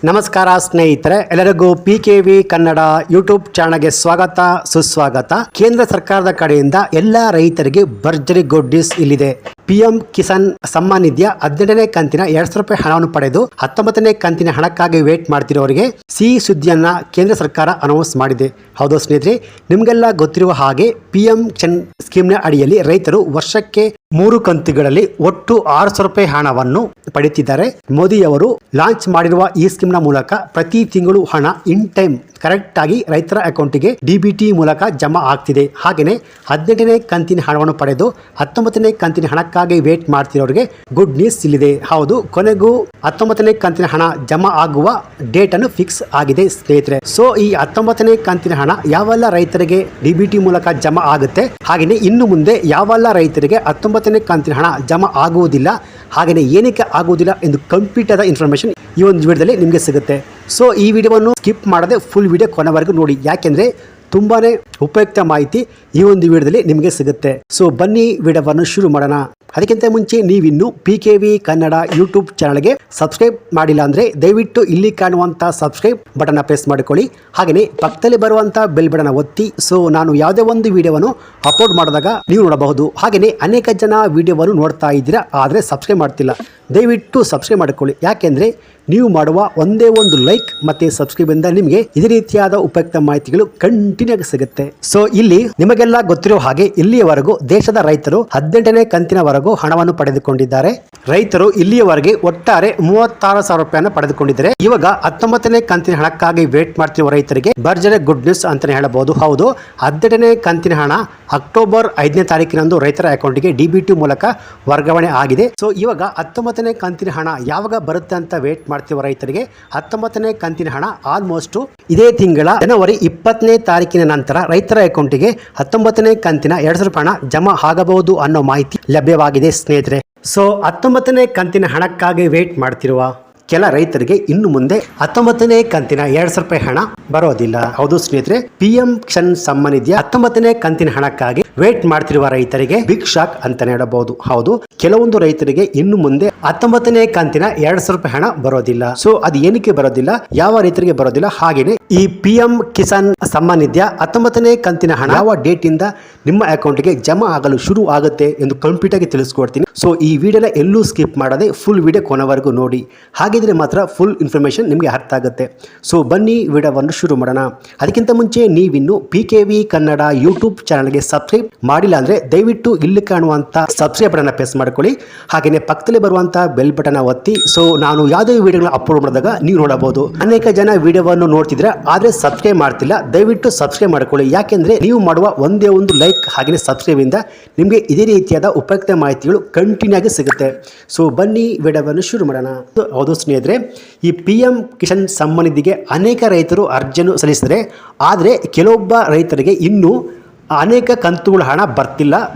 ನಮಸ್ಕಾರ ಸ್ನೇಹಿತರೆ, ಎಲ್ಲರಿಗೂ PKV ಕನ್ನಡ ಯೂಟ್ಯೂಬ್ ಚಾನಲ್ಗೆ ಸ್ವಾಗತ ಸುಸ್ವಾಗತ. ಕೇಂದ್ರ ಸರ್ಕಾರದ ಕಡೆಯಿಂದ ಎಲ್ಲ ರೈತರಿಗೆ ಭರ್ಜರಿ ಗುಡ್ ನ್ಯೂಸ್ ಇಲ್ಲಿದೆ. PM ಕಿಸಾನ್ ಸಮ್ಮಾನ್ ನಿಧಿಯ 18ನೇ ಕಂತಿನ 2,000 ರೂಪಾಯಿ ಹಣವನ್ನು ಪಡೆದು 19ನೇ ಕಂತಿನ ಹಣಕ್ಕಾಗಿ ವೇಟ್ ಮಾಡ್ತಿರೋರಿಗೆ ಸಿಹಿ ಸುದ್ದಿಯನ್ನ ಕೇಂದ್ರ ಸರ್ಕಾರ ಅನೌನ್ಸ್ ಮಾಡಿದೆ. ಹೌದು ಸ್ನೇಹಿತರೆ, ನಿಮಗೆಲ್ಲ ಗೊತ್ತಿರುವ ಹಾಗೆ PM ಕಿಸಾನ್ ಸ್ಕೀಮ್ನ ಅಡಿಯಲ್ಲಿ ರೈತರು ವರ್ಷಕ್ಕೆ 3 ಕಂತುಗಳಲ್ಲಿ ಒಟ್ಟು 6,000 ರೂಪಾಯಿ ಹಣವನ್ನು ಪಡೆಯುತ್ತಿದ್ದಾರೆ. ಮೋದಿಯವರು ಲಾಂಚ್ ಮಾಡಿರುವ ಈ ಸ್ಕೀಮ್ನ ಮೂಲಕ ಪ್ರತಿ ತಿಂಗಳು ಹಣ ಇನ್ ಟೈಮ್ ಕರೆಕ್ಟ್ ಆಗಿ ರೈತರ ಅಕೌಂಟಿಗೆ DBT ಮೂಲಕ ಜಮಾ ಆಗ್ತಿದೆ. ಹಾಗೆಯೇ 18ನೇ ಕಂತಿನ ಹಣವನ್ನು ಪಡೆದು 19ನೇ ಕಂತಿನ ಹಣಕ್ಕಾಗಿ ವೇಟ್ ಮಾಡ್ತಿರೋರಿಗೆ ಗುಡ್ ನ್ಯೂಸ್ ಇಲ್ಲಿದೆ. ಹೌದು, ಕೊನೆಗೂ 19ನೇ ಕಂತಿನ ಹಣ ಜಮಾ ಆಗುವ ಡೇಟ್ ಅನ್ನು ಫಿಕ್ಸ್ ಆಗಿದೆ ಸ್ನೇಹಿತರೆ. ಸೊ ಈ 19ನೇ ಕಂತಿನ ಹಣ ಯಾವೆಲ್ಲ ರೈತರಿಗೆ DBT ಮೂಲಕ ಜಮಾ ಆಗುತ್ತೆ, ಹಾಗೆಯೇ ಇನ್ನು ಮುಂದೆ ಯಾವೆಲ್ಲ ರೈತರಿಗೆ 19ನೇ ಕಂತಿನ ಹಣ ಜಮಾ ಆಗುವುದಿಲ್ಲ, ಹಾಗೆಯೇ ಏನಕ್ಕೆ ಆಗುವುದಿಲ್ಲ ಎಂದು ಕಂಪ್ಲೀಟ್ ಆದ ಇನ್ಫಾರ್ಮೇಶನ್ ಈ ಒಂದು ವಿಡಿಯೋದಲ್ಲಿ ನಿಮಗೆ ಸಿಗುತ್ತೆ. ಸೊ ಈ ವಿಡಿಯೋವನ್ನು ಸ್ಕಿಪ್ ಮಾಡದೆ ಫುಲ್ ವಿಡಿಯೋ ಕೊನೆವರೆಗೂ ನೋಡಿ, ಯಾಕೆಂದರೆ ತುಂಬಾನೇ ಉಪಯುಕ್ತ ಮಾಹಿತಿ ಈ ಒಂದು ವಿಡಿಯೋದಲ್ಲಿ ನಿಮಗೆ ಸಿಗುತ್ತೆ. ಸೊ ಬನ್ನಿ ವಿಡಿಯೋವನ್ನು ಶುರು ಮಾಡೋಣ. ಅದಕ್ಕಿಂತ ಮುಂಚೆ ನೀವಿನ್ನು PKV ಕನ್ನಡ ಯೂಟ್ಯೂಬ್ ಚಾನಲ್ಗೆ ಸಬ್ಸ್ಕ್ರೈಬ್ ಮಾಡಿಲ್ಲ ಅಂದರೆ ದಯವಿಟ್ಟು ಇಲ್ಲಿ ಕಾಣುವಂಥ ಸಬ್ಸ್ಕ್ರೈಬ್ ಬಟನ್ನ ಪ್ರೆಸ್ ಮಾಡಿಕೊಳ್ಳಿ. ಹಾಗೆಯೇ ಪಕ್ಕದಲ್ಲಿ ಬರುವಂಥ ಬೆಲ್ ಬಟನ್ನ ಒತ್ತಿ. ಸೊ ನಾನು ಯಾವುದೇ ಒಂದು ವಿಡಿಯೋವನ್ನು ಅಪ್ಲೋಡ್ ಮಾಡಿದಾಗ ನೀವು ನೋಡಬಹುದು. ಹಾಗೆಯೇ ಅನೇಕ ಜನ ವಿಡಿಯೋವನ್ನು ನೋಡ್ತಾ ಇದ್ದೀರಾ, ಆದರೆ ಸಬ್ಸ್ಕ್ರೈಬ್ ಮಾಡ್ತಿಲ್ಲ. ದಯವಿಟ್ಟು ಸಬ್ಸ್ಕ್ರೈಬ್ ಮಾಡಿಕೊಳ್ಳಿ, ಯಾಕೆಂದರೆ ನೀವು ಮಾಡುವ ಒಂದೇ ಒಂದು ಲೈಕ್ ಮತ್ತು ಸಬ್ಸ್ಕ್ರೈಬ್ ಇಂದ ನಿಮಗೆ ಇದೇ ರೀತಿಯಾದ ಉಪಯುಕ್ತ ಮಾಹಿತಿಗಳು ಕಂಟಿನ್ಯೂ ಆಗಿ ಸಿಗುತ್ತೆ. ಸೊ ಇಲ್ಲಿ ನಿಮಗೆಲ್ಲ ಗೊತ್ತಿರೋ ಹಾಗೆ ಇಲ್ಲಿಯವರೆಗೂ ದೇಶದ ರೈತರು 18ನೇ ಕಂತಿನವರೆಗೂ ಹಣವನ್ನು ಪಡೆದುಕೊಂಡಿದ್ದಾರೆ. ರೈತರು ಇಲ್ಲಿಯವರೆಗೆ ಒಟ್ಟಾರೆ 36,000 ರೂಪಾಯಿಯನ್ನು ಪಡೆದುಕೊಂಡಿದ್ದಾರೆ. ಇವಾಗ 19ನೇ ಕಂತಿನ ಹಣಕ್ಕಾಗಿ ವೇಟ್ ಮಾಡ್ತಿರುವ ರೈತರಿಗೆ ಭರ್ಜರಿ ಗುಡ್ ನ್ಯೂಸ್ ಅಂತಾನೆ ಹೇಳಬಹುದು. ಹೌದು, 18ನೇ ಕಂತಿನ ಹಣ ಅಕ್ಟೋಬರ್ 5ನೇ ತಾರೀಕಿನಂದು ರೈತರ ಅಕೌಂಟ್ಗೆ DBT ಮೂಲಕ ವರ್ಗಾವಣೆ ಆಗಿದೆ. ಸೊ ಇವಾಗ 19ನೇ ಕಂತಿನ ಹಣ ಯಾವಾಗ ಬರುತ್ತೆ ಅಂತ ವೇಟ್ ಮಾಡ್ತಿರುವ ರೈತರಿಗೆ 19ನೇ ಕಂತಿನ ಹಣ ಆಲ್ಮೋಸ್ಟ್ ಇದೇ ತಿಂಗಳ ಜನವರಿ 20ನೇ ತಾರೀಕಿನ ನಂತರ ರೈತರ ಅಕೌಂಟಿಗೆ 19ನೇ ಕಂತಿನ 2,000 ರೂಪಾಯಿ ಹಣ ಜಮಾ ಆಗಬಹುದು ಅನ್ನೋ ಮಾಹಿತಿ ಲಭ್ಯವಾಗಿದೆ ಸ್ನೇಹಿತರೆ. ಸೊ 19ನೇ ಕಂತಿನ ಹಣಕ್ಕಾಗಿ ವೇಟ್ ಮಾಡ್ತಿರುವ ಕೆಲ ರೈತರಿಗೆ ಇನ್ನು ಮುಂದೆ 19ನೇ ಕಂತಿನ 2,000 ರೂಪಾಯಿ ಹಣ ಬರೋದಿಲ್ಲ. ಹೌದು ಸ್ನೇಹಿತರೆ, PM ಕಿಸಾನ್ ಸಮ್ಮಾನ್ ನಿಧಿಯ 19ನೇ ಕಂತಿನ ಹಣಕ್ಕಾಗಿ ವೇಟ್ ಮಾಡ್ತಿರುವ ರೈತರಿಗೆ ಬಿಗ್ ಶಾಕ್ ಅಂತಾನೆ ಹೇಳಬಹುದು. ಹೌದು, ಕೆಲವೊಂದು ರೈತರಿಗೆ ಇನ್ನು ಮುಂದೆ 19ನೇ ಕಂತಿನ 2,000 ರೂಪಾಯಿ ಹಣ ಬರೋದಿಲ್ಲ. ಸೊ ಅದು ಏನಕ್ಕೆ ಬರೋದಿಲ್ಲ, ಯಾವ ರೈತರಿಗೆ ಬರೋದಿಲ್ಲ, ಹಾಗೇನೆ ಈ PM ಕಿಸಾನ್ ಸಮ್ಮಾನ್ ನಿಧಿಯ 19ನೇ ಕಂತಿನ ಹಣ ಯಾವ ಡೇಟ್ ಇಂದ ನಿಮ್ಮ ಅಕೌಂಟ್ಗೆ ಜಮಾ ಆಗಲು ಶುರು ಆಗುತ್ತೆ ಎಂದು ಕಂಪ್ಲೀಟ್ ಆಗಿ ತಿಳಿಸ್ಕೊಡ್ತೀನಿ. ಸೊ ಈ ವಿಡಿಯೋನ ಎಲ್ಲೂ ಸ್ಕಿಪ್ ಮಾಡದೆ ಫುಲ್ ವಿಡಿಯೋ ಕೊನೆವರೆಗೂ ನೋಡಿ, ಹಾಗಿದ್ರೆ ಮಾತ್ರ ಫುಲ್ ಇನ್ಫಾರ್ಮೇಶನ್ ನಿಮಗೆ ಅರ್ಥ ಆಗುತ್ತೆ. ಸೊ ಬನ್ನಿ ವಿಡಿಯೋವನ್ನು ಶುರು ಮಾಡೋಣ. ಅದಕ್ಕಿಂತ ಮುಂಚೆ ನೀವಿನ್ನು PKV ಕನ್ನಡ ಯೂಟ್ಯೂಬ್ ಚಾನಲ್ಗೆ ಸಬ್ಸ್ಕ್ರೈಬ್ ಮಾಡಿಲ್ಲ ಅಂದ್ರೆ ದಯವಿಟ್ಟು ಇಲ್ಲಿ ಕಾಣುವಂತ ಸಬ್ಸ್ಕ್ರೈಬ್ ಬಟನ್ ಪ್ರೆಸ್ ಮಾಡ್ಕೊಳ್ಳಿ. ಹಾಗೆಯೇ ಪಕ್ಕದಲ್ಲಿ ಬರುವಂತ ಬೆಲ್ ಬಟನ್ ಒತ್ತಿ. ಸೊ ನಾನು ಯಾವುದೇ ವಿಡಿಯೋಗಳನ್ನ ಅಪ್ಲೋಡ್ ಮಾಡಿದಾಗ ನೀವು ನೋಡಬಹುದು. ಅನೇಕ ಜನ ವಿಡಿಯೋವನ್ನು ನೋಡ್ತಿದ್ರೆ ಆದ್ರೆ ಸಬ್ಸ್ಕ್ರೈಬ್ ಮಾಡ್ತಿಲ್ಲ. ದಯವಿಟ್ಟು ಸಬ್ಸ್ಕ್ರೈಬ್ ಮಾಡ್ಕೊಳ್ಳಿ, ಯಾಕೆಂದ್ರೆ ನೀವು ಮಾಡುವ ಒಂದೇ ಒಂದು ಲೈಕ್ ಹಾಗೆಯೇ ಸಬ್ಸ್ಕ್ರೈಬ್ ಇಂದ ನಿಮಗೆ ಇದೇ ರೀತಿಯಾದ ಉಪಯುಕ್ತ ಮಾಹಿತಿಗಳು ಕಂಟಿನ್ಯೂ ಆಗಿ ಸಿಗುತ್ತೆ. ಸೊ ಬನ್ನಿ ವಿಡಿಯೋವನ್ನು ಶುರು ಮಾಡೋಣ. ಹೌದು ಸ್ನೇಹಿತರೆ, ಈ PM ಕಿಸಾನ್ ಸಮ್ಮಾನ್ ನಿಧಿಗೆ ಅನೇಕ ರೈತರು ಅರ್ಜಿಯನ್ನು ಸಲ್ಲಿಸಿದರೆ, ಆದರೆ ಕೆಲವೊಬ್ಬ ರೈತರಿಗೆ ಇನ್ನೂ ಅನೇಕ ಕಂತುಗಳ ಹಣ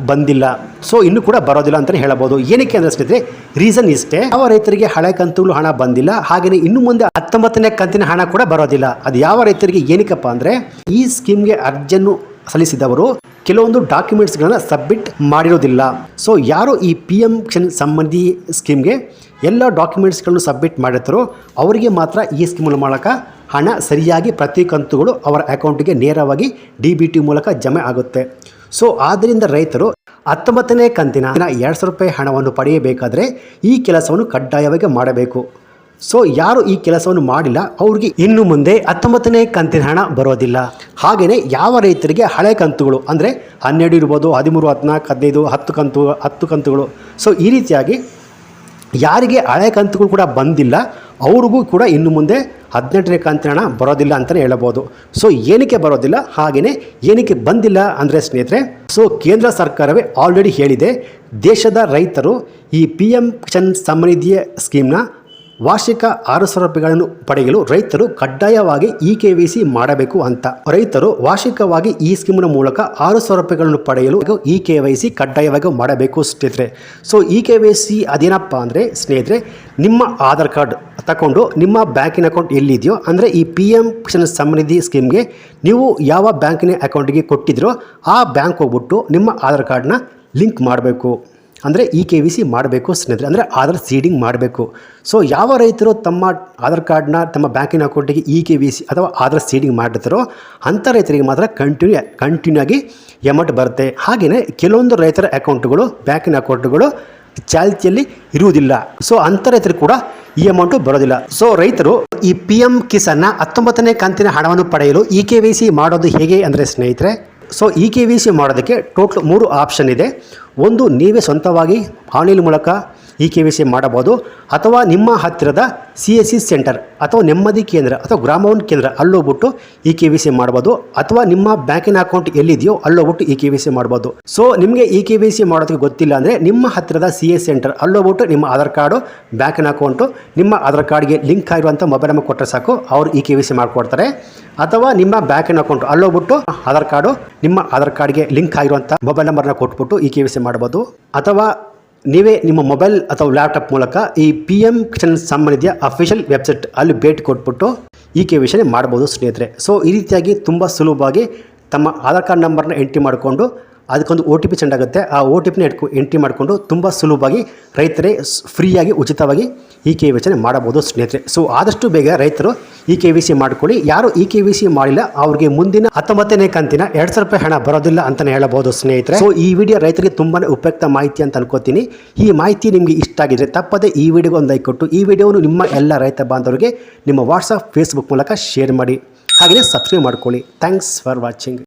ಬಂದಿಲ್ಲ. ಸೊ ಇನ್ನೂ ಕೂಡ ಬರೋದಿಲ್ಲ ಅಂತಲೇ ಹೇಳಬಹುದು. ಏನಕ್ಕೆ ಅಂದರೆ ಸ್ನೇಹಿತರೆ, ರೀಸನ್ ಇಷ್ಟೇ, ಯಾವ ರೈತರಿಗೆ ಹಳೆ ಕಂತುಗಳು ಹಣ ಬಂದಿಲ್ಲ, ಹಾಗೆಯೇ ಇನ್ನು ಮುಂದೆ 19ನೇ ಕಂತಿನ ಹಣ ಕೂಡ ಬರೋದಿಲ್ಲ. ಅದು ಯಾವ ರೈತರಿಗೆ ಏನಕ್ಕಪ್ಪ ಅಂದರೆ, ಈ ಸ್ಕೀಮ್ಗೆ ಅರ್ಜಿಯನ್ನು ಸಲ್ಲಿಸಿದವರು ಕೆಲವೊಂದು ಡಾಕ್ಯುಮೆಂಟ್ಸ್ಗಳನ್ನ ಸಬ್ಮಿಟ್ ಮಾಡಿರೋದಿಲ್ಲ. ಸೊ ಯಾರು ಈ PM ಕಿಸಾನ್ ಸಮ್ಮಾನ್ ನಿಧಿ ಸ್ಕೀಮ್ಗೆ ಎಲ್ಲ ಡಾಕ್ಯುಮೆಂಟ್ಸ್ಗಳನ್ನು ಸಬ್ಮಿಟ್ ಮಾಡಿರ್ತಾರೋ ಅವರಿಗೆ ಮಾತ್ರ ಈ ಸ್ಕೀಮ್ ಮೂಲಕ ಹಣ ಸರಿಯಾಗಿ ಪ್ರತಿ ಕಂತುಗಳು ಅವರ ಅಕೌಂಟಿಗೆ ನೇರವಾಗಿ DBT ಮೂಲಕ ಜಮೆ ಆಗುತ್ತೆ. ಸೊ ಆದ್ದರಿಂದ ರೈತರು 19ನೇ ಕಂತಿನ 2,000 ರೂಪಾಯಿ ಹಣವನ್ನು ಪಡೆಯಬೇಕಾದರೆ ಈ ಕೆಲಸವನ್ನು ಕಡ್ಡಾಯವಾಗಿ ಮಾಡಬೇಕು. ಸೊ ಯಾರು ಈ ಕೆಲಸವನ್ನು ಮಾಡಿಲ್ಲ ಅವ್ರಿಗೆ ಇನ್ನು ಮುಂದೆ 19ನೇ ಕಂತಿನ ಹಣ ಬರೋದಿಲ್ಲ. ಹಾಗೆಯೇ ಯಾವ ರೈತರಿಗೆ ಹಳೆ ಕಂತುಗಳು ಅಂದರೆ 12 ಇರ್ಬೋದು, 13, 14, 15, 10 ಕಂತುಗಳು, ಸೊ ಈ ರೀತಿಯಾಗಿ ಯಾರಿಗೆ ಹಳೆ ಕಂತುಗಳು ಕೂಡ ಬಂದಿಲ್ಲ ಅವ್ರಿಗೂ ಕೂಡ ಇನ್ನು ಮುಂದೆ 18ನೇ ಕಂತಿನ ಹಣ ಬರೋದಿಲ್ಲ ಅಂತಲೇ ಹೇಳಬಹುದು. ಸೊ ಏನಕ್ಕೆ ಬರೋದಿಲ್ಲ, ಹಾಗೆಯೇ ಏನಕ್ಕೆ ಬಂದಿಲ್ಲ ಅಂದರೆ ಸ್ನೇಹಿತರೆ, ಸೊ ಕೇಂದ್ರ ಸರ್ಕಾರವೇ ಆಲ್ರೆಡಿ ಹೇಳಿದೆ, ದೇಶದ ರೈತರು ಈ PM ಕಿಸಾನ್ ಸಮ್ಮಾನ್ ನಿಧಿಯ ಸ್ಕೀಮ್ನ ವಾರ್ಷಿಕ 6,000 ರೂಪಾಯಿಗಳನ್ನು ಪಡೆಯಲು ರೈತರು ಕಡ್ಡಾಯವಾಗಿ EKYC ಮಾಡಬೇಕು ಅಂತ. ರೈತರು ವಾರ್ಷಿಕವಾಗಿ ಈ ಸ್ಕೀಮ್ನ ಮೂಲಕ 6,000 ರೂಪಾಯಿಗಳನ್ನು ಪಡೆಯಲು EKYC ಕಡ್ಡಾಯವಾಗಿ ಮಾಡಬೇಕು ಸ್ನೇಹಿತರೆ. ಸೊ EKYC ಅದೇನಪ್ಪ ಅಂದರೆ ಸ್ನೇಹಿತರೆ, ನಿಮ್ಮ ಆಧಾರ್ ಕಾರ್ಡ್ ತಗೊಂಡು ನಿಮ್ಮ ಬ್ಯಾಂಕಿನ ಅಕೌಂಟ್ ಎಲ್ಲಿದೆಯೋ, ಅಂದರೆ ಈ PM ಕಿಸಾನ್ ಸಮ್ಮಾನ್ ನಿಧಿ ಸ್ಕೀಮ್ಗೆ ನೀವು ಯಾವ ಬ್ಯಾಂಕಿನ ಅಕೌಂಟಿಗೆ ಕೊಟ್ಟಿದ್ರೋ ಆ ಬ್ಯಾಂಕ್ ಹೋಗ್ಬಿಟ್ಟು ನಿಮ್ಮ ಆಧಾರ್ ಕಾರ್ಡ್ನ ಲಿಂಕ್ ಮಾಡಬೇಕು. ಅಂದರೆ KYC ಮಾಡಬೇಕು ಸ್ನೇಹಿತರೆ, ಅಂದರೆ ಆಧಾರ್ ಸೀಡಿಂಗ್ ಮಾಡಬೇಕು. ಸೊ ಯಾವ ರೈತರು ತಮ್ಮ ಆಧಾರ್ ಕಾರ್ಡ್ನ ತಮ್ಮ ಬ್ಯಾಂಕಿನ ಅಕೌಂಟಿಗೆ KYC ಅಥವಾ ಆಧಾರ್ ಸೀಡಿಂಗ್ ಮಾಡಿರ್ತಾರೋ ಅಂಥ ರೈತರಿಗೆ ಮಾತ್ರ ಕಂಟಿನ್ಯೂ ಆಗಿ ಅಮೌಂಟ್ ಬರುತ್ತೆ. ಹಾಗೆಯೇ ಕೆಲವೊಂದು ರೈತರ ಅಕೌಂಟ್ಗಳು ಬ್ಯಾಂಕಿನ ಅಕೌಂಟ್ಗಳು ಚಾಲ್ತಿಯಲ್ಲಿ ಇರುವುದಿಲ್ಲ. ಸೊ ಅಂಥ ರೈತರು ಕೂಡ ಈ ಅಮೌಂಟು ಬರೋದಿಲ್ಲ. ಸೊ ರೈತರು ಈ PM ಕಿಸಾನ್ನ 19ನೇ ಕಂತಿನ ಹಣವನ್ನು ಪಡೆಯಲು KYC ಮಾಡೋದು ಹೇಗೆ ಅಂದರೆ ಸ್ನೇಹಿತರೆ, ಸೊ KYC ಮಾಡೋದಕ್ಕೆ ಟೋಟಲ್ 3 ಆಪ್ಷನ್ ಇದೆ. ಒಂದು, ನೀವೇ ಸ್ವಂತವಾಗಿ ಆನ್ಲೈನ್ ಮೂಲಕ KYC ಮಾಡಬಹುದು, ಅಥವಾ ನಿಮ್ಮ ಹತ್ತಿರದ CSC ಸೆಂಟರ್ ಅಥವಾ ನೆಮ್ಮದಿ ಕೇಂದ್ರ ಅಥವಾ ಗ್ರಾಮವನ್ ಕೇಂದ್ರ ಅಲ್ಲೋಗ್ಬಿಟ್ಟು KYC ಮಾಡ್ಬೋದು, ಅಥವಾ ನಿಮ್ಮ ಬ್ಯಾಂಕಿನ ಅಕೌಂಟ್ ಎಲ್ಲಿದೆಯೋ ಅಲ್ಲೋಗ್ಬಿಟ್ಟು KYC ಮಾಡ್ಬೋದು. ಸೊ ನಿಮಗೆ KYC ಮಾಡೋದಕ್ಕೆ ಗೊತ್ತಿಲ್ಲ ಅಂದರೆ ನಿಮ್ಮ ಹತ್ತಿರದ CSC ಸೆಂಟರ್ ಅಲ್ಲೋಗ್ಬಿಟ್ಟು ನಿಮ್ಮ ಆಧಾರ್ ಕಾರ್ಡು, ಬ್ಯಾಂಕಿನ ಅಕೌಂಟು, ನಿಮ್ಮ ಆಧಾರ್ ಕಾರ್ಡ್ಗೆ ಲಿಂಕ್ ಆಗಿರುವಂಥ ಮೊಬೈಲ್ ನಂಬರ್ ಕೊಟ್ಟರೆ ಸಾಕು, ಅವರು KYC ಮಾಡಿಕೊಡ್ತಾರೆ. ಅಥವಾ ನಿಮ್ಮ ಬ್ಯಾಂಕಿನ ಅಕೌಂಟ್ ಅಲ್ಲೋಗ್ಬಿಟ್ಟು ಆಧಾರ್ ಕಾರ್ಡು, ನಿಮ್ಮ ಆಧಾರ್ ಕಾರ್ಡ್ಗೆ ಲಿಂಕ್ ಆಗಿರುವಂಥ ಮೊಬೈಲ್ ನಂಬರ್ನ ಕೊಟ್ಬಿಟ್ಟು KYC ಮಾಡ್ಬೋದು. ಅಥವಾ ನೀವೇ ನಿಮ್ಮ ಮೊಬೈಲ್ ಅಥವಾ ಲ್ಯಾಪ್ಟಾಪ್ ಮೂಲಕ ಈ PM ಕಿಸಾನ್ ಸಮ್ಮಾನ್ ನಿಧಿಯ ಅಫಿಷಿಯಲ್ ವೆಬ್ಸೈಟ್ ಅಲ್ಲಿ ಭೇಟಿ ಕೊಟ್ಬಿಟ್ಟು KYC ಮಾಡ್ಬೋದು ಸ್ನೇಹಿತರೆ. ಸೊ ಈ ರೀತಿಯಾಗಿ ತುಂಬ ಸುಲಭವಾಗಿ ತಮ್ಮ ಆಧಾರ್ ಕಾರ್ಡ್ ನಂಬರ್ನ ಎಂಟ್ರಿ ಮಾಡಿಕೊಂಡು ಅದಕ್ಕೊಂದು OTP ಸೆಂಡ್ ಆಗುತ್ತೆ, ಆ OTPನ ಎಂಟ್ರಿ ಮಾಡಿಕೊಂಡು ತುಂಬ ಸುಲಭವಾಗಿ ರೈತರೇ ಫ್ರೀಯಾಗಿ ಉಚಿತವಾಗಿ KYC ಮಾಡಬಹುದು ಸ್ನೇಹಿತರೆ. ಸೊ ಆದಷ್ಟು ಬೇಗ ರೈತರು KYC ಮಾಡ್ಕೊಳ್ಳಿ. ಯಾರು KYC ಮಾಡಿಲ್ಲ ಅವ್ರಿಗೆ ಮುಂದಿನ 19ನೇ ಕಂತಿನ 2,000 ರೂಪಾಯಿ ಹಣ ಬರೋದಿಲ್ಲ ಅಂತಲೇ ಹೇಳಬಹುದು ಸ್ನೇಹಿತರೆ. ಸೊ ಈ ವಿಡಿಯೋ ರೈತರಿಗೆ ತುಂಬಾ ಉಪಯುಕ್ತ ಮಾಹಿತಿ ಅಂತ ಅನ್ಕೋತೀನಿ. ಈ ಮಾಹಿತಿ ನಿಮಗೆ ಇಷ್ಟ ಆಗಿದ್ರೆ ತಪ್ಪದೆ ಈ ವಿಡಿಯೋಗೆ ಒಂದು ಲೈಕ್ ಕೊಟ್ಟು ಈ ವಿಡಿಯೋವನ್ನು ನಿಮ್ಮ ಎಲ್ಲ ರೈತ ಬಾಂಧವರಿಗೆ ನಿಮ್ಮ ವಾಟ್ಸಪ್, ಫೇಸ್ಬುಕ್ ಮೂಲಕ ಶೇರ್ ಮಾಡಿ. ಹಾಗೆಯೇ ಸಬ್ಸ್ಕ್ರೈಬ್ ಮಾಡ್ಕೊಳ್ಳಿ. Thanks for watching.